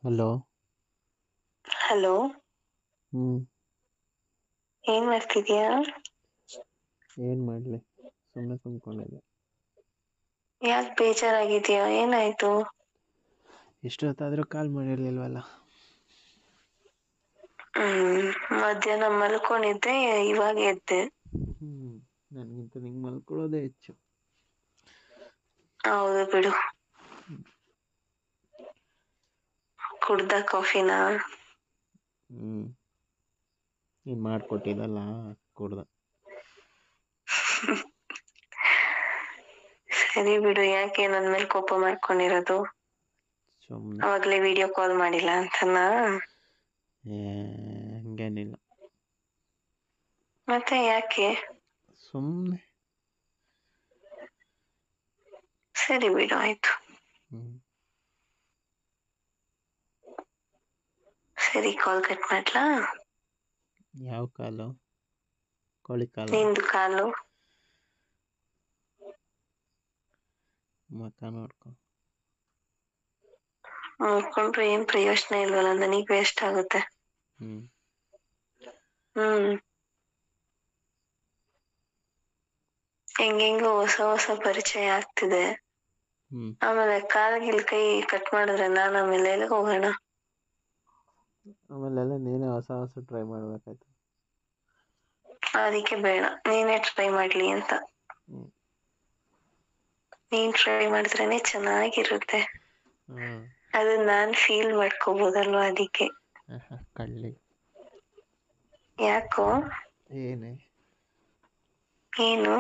Hello. Hello, ಹ್ಮ್. ಏನ್ ಮಾಡ್ತಿದ್ಯಾ? ಏನ್ ಮಾಡ್ಲಿ, ಸುಮ್ಮನೆ ಕುಂತ್ಕೊಂಡಿದ್ದೆ. ಯಾಕೆ ಬೇಜಾರಾಗಿದ್ಯಾ? ಏನಾಯ್ತು? ಎಷ್ಟೊತ್ತಾದ್ರೂ ಕಾಲ್ ಮಾಡಿರ್ಲಿಲ್ವಲ್ಲ. ಮಧ್ಯಾಹ್ನ ಮಲ್ಕೊಂಡಿದ್ದೆ, ಇವಾಗ ಎದ್ದೆ. ನನ್ಗಿಂತ ನಿಂಗೆ ಮಲ್ಕೊಳ್ಳೋದೇ ಹೆಚ್ಚು. ಹೌದು ಬಿಡು. ಕುಡ್ದ ಕಾಫಿನ? ನೀನ್ ಮಾಡ್ಕೊಟ್ಟಿದ್ದಲ್ಲ, ಕುಡ್ದ. ಸರಿ ಬಿಡು, ಯಾಕೆ ನನ್ ಮೇಲೆ ಕೋಪ ಮಾಡ್ಕೊಂಡಿರೋದು? ಸುಮ್ಮನೆ. ಅವಾಗ್ಲೇ ವಿಡಿಯೋ ಕಾಲ್ ಮಾಡಿಲ್ಲ ಅಂತನಾ? ಹಂಗೇನಿಲ್ಲ. ಮತ್ತೆ ಯಾಕೆ? ಸುಮ್ಮನೆ. ಸರಿ ಬಿಡು, ಆಯ್ತು. ಸರಿ, ಕಾಲ್ ಕಟ್ ಮಾಡ್ಲಾ? ಯಾವ ಕಾಲು? ಕೋಳಿ ಕಾಲ? ನಿಂದು ಕಾಲು. ಮಕ್ಕ ನೋಡ್ಕೊ. ನೋಡ್ಕೊಂಡ್ರೆ ಏನ್ ಪ್ರಯೋಜನ ಇಲ್ವಲ್ಲ, ನನಗ್ ವೇಸ್ಟ್ ಆಗುತ್ತೆ. ಹ್ಮ್. ಹೆಂಗೆಂಗೋ ಹೊಸ ಹೊಸ ಪರಿಚಯ ಆಗ್ತಿದೆ. ಆಮೇಲೆ ಕಾಲ್ಗಿಲ್ ಕೈ ಕಟ್ ಮಾಡಿದ್ರೆ ನಾನು ಆಮೇಲೆ ಎಲ್ಲಿಗೆ ಹೋಗೋಣ? ಆಮೇಲೆಲ್ಲ ನೀನೇ ಹೊಸ ಹೊಸ ಟ್ರೈ ಮಾಡ್ಬೇಕಾಯ್ತು. ಅದಕ್ಕೆ ಬೇಡ, ನೀನೇ ಟ್ರೈ ಮಾಡ್ಲಿ ಅಂತ. ನೀನ್ ಟ್ರೈ ಮಾಡಿದ್ರೇನೆ ಚೆನ್ನಾಗಿರುತ್ತೆ. ಅದು ನಾನ್ ಫೀಲ್ ಮಾಡ್ಕೋಬಹುದಲ್ವಾ, ಅದಕ್ಕೆ. ಕಳ್ಳಿ. ಯಾಕೋ? ಏನೇ? ಏನು?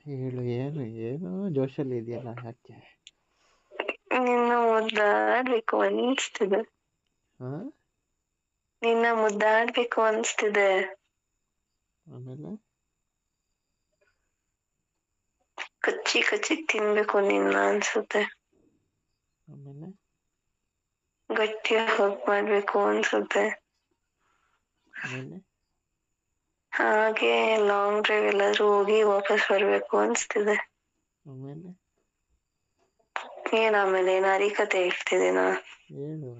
ಹೇಳು, ಏನು ಏನೋ ಜೋಶಲ್ಲಿ ಇದೆಯಲ್ಲ, ಯಾಕೆ? ನಿನ್ನ ಮುದ್ದಾಡ್ಬೇಕು ಅನಿಸ್ತಿದೆ. ನಿನ್ನ ಮುದ್ದಾಡ್ಬೇಕು ಅನಿಸ್ತಿದೆ. ಆಮೇಲೆ? ಕಚ್ಚಿ ಕಚ್ಚಿ ತಿನ್ಬೇಕು ನಿನ್ನ ಅನ್ಸುತ್ತೆ. ಆಮೇಲೆ? ಗಟ್ಟಿಯಾಗಿ ಹಗ್ ಮಾಡ್ಬೇಕು ಅನ್ಸುತ್ತೆ. ಆಮೇಲೆ? ಹಾಗೆ ಲಾಂಗ್ ಡ್ರೈವ್ ಎಲ್ಲಾದ್ರೂ ಹೋಗಿ ವಾಪಸ್ ಬರ್ಬೇಕು ಅನ್ಸ್ತಿದೆ. ಆಮೇಲೆ? ಏನ್ ಆಮೇಲೆ? ಏನ್ ಹರಿಕತೆ ಹೇಳ್ತಿದ್ದೀನ? ಹೇಳು.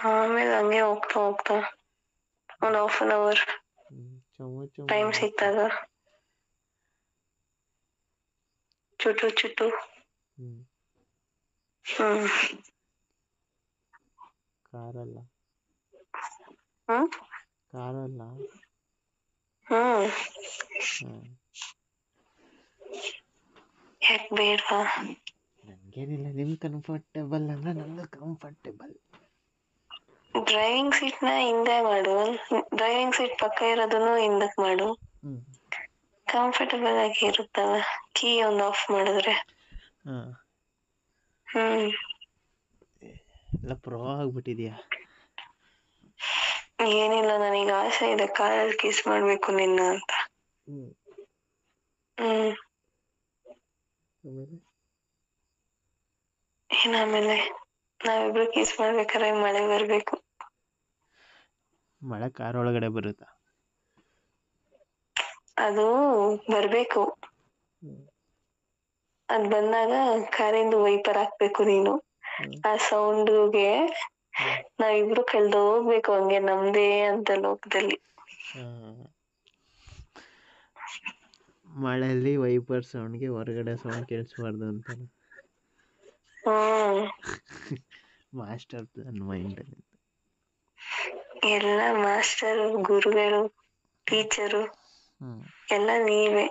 ಆಮೇಲೆ ಹಂಗೆ ಹೋಗ್ತಾ ಹೋಗ್ತಾ ಒಂದು ಹಾಫ್ ಅನ್ ಅವರ್ ಟೈಮ್ ಸಿಕ್ತಾಗ ಚುಟು ಚುಟು. ಕಾರಲ್ಲ. ಹ್ಮ್. ಕಾರಲ್ಲ. ಯಾಕ್ ಬೇಡ್ವಾ? ನಂಗೇನಿಲ್ಲ, ನಿಮ್ ಕಂಫರ್ಟೇಬಲ್ ಅಂದ್ರೆ ನಂಗೂ ಕಂಫರ್ಟೇಬಲ್. ಡ್ರೈವಿಂಗ್ ಸೀಟ್ ನ ಹಿಂದೆ ಮಾಡು, ಡ್ರೈವಿಂಗ್ ಸೀಟ್ ಪಕ್ಕ ಇರೋದನ್ನು ಹಿಂದಕ್ ಮಾಡು. ಕಂಫರ್ಟೇಬಲ್ ಆಗಿ ಇರುತ್ತಲ್ಲ, ಕೀ ಒಂದು ಆಫ್ ಮಾಡಿದ್ರೆ. ಎಲ್ಲ ಪ್ರೋ ಆಗ್ಬಿಟ್ಟಿದ್ಯಾ? ಏನಿಲ್ಲ, ನನಗೆ ಆಸೆ ಇದೆ ಕಾರಲ್ಲಿ ಕಿಸ್ ಮಾಡ್ಬೇಕು ನಿನ್ನ ಅಂತ. ಏನಾಮೇಲೆ? ನಾವಿಬ್ರು ಕಿಸ್ ಮಾಡ್ಬೇಕಾದ್ರೆ ಮಳೆ ಬರ್ಬೇಕು. ಮಳೆ ಕಾರ್ ಒಳಗಡೆ ಬರುತ್ತಾ? ಅದು ಬರ್ಬೇಕು. ಅದ್ ಬಂದಾಗ ಕಾರಿಂದು ವೈಪರ್ ಹಾಕ್ಬೇಕು ನೀನು. ಆ ಸೌಂಡ್ಗೆ ನಾವಿಬ್ರು ಕಳ್ದು ಹೋಗ್ಬೇಕು, ಹಂಗೆ ನಮ್ದೇ ಅಂತ ಲೋಕದಲ್ಲಿ. ಮಳೆಯಲ್ಲಿ ವೈಪರ್ ಸೌಂಡ್ಗೆ ಹೊರಗಡೆ ಸೌಂಡ್ ಕೇಳಿಸಬಾರ್ದು ಅಂತ. Master plan mind. ಎಲ್ಲ ಮಾಸ್ಟರು, ಗುರುಗಳು, ಟೀಚರು ಎಲ್ಲ ನೀವೇ.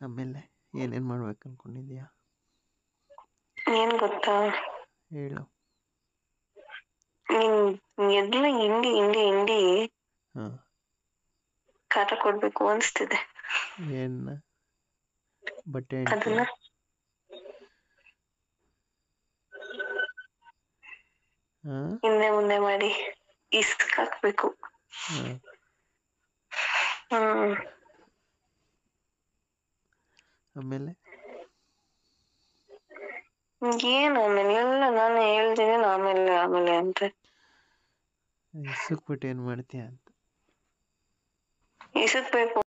ಆಮೇಲೆ ಏನೇನ್ ಮಾಡ್ಬೇಕು ಅನ್ಕೊಂಡಿದ್ಯಾ? ಏನ್ ಗೊತ್ತಾ? ಹೇಳು. ಎಲ್ಲ ಹಿಂಡಿ ಹಿಂಡಿ ಹಿಂಡಿ ಕಾಟ ಕೊಡ್ಬೇಕು ಅನ್ಸ್ತಿದೆ. ಏನ್ ಬಟ್ಟೆ ಹೆಂಡ್ತಿ? ಅದನ್ನ ಹಿಂದೆ ಮುಂದೆ ಮಾಡಿ ಇಸ್ಕಾಕ್ಬೇಕು. ಆಮೇಲೆ? ಏನ್ ಆಮೇಲೆ? ಎಲ್ಲ ನಾನು ಹೇಳ್ತಿದ್ದೀನಿ ಆಮೇಲೆ ಆಮೇಲೆ ಅಂತ. ಇಸಕ್ಬಿಟ್ಟು ಏನ್ ಮಾಡ್ತೀಯ ಅಂತ. ಇಸಕ್ಬೇಕು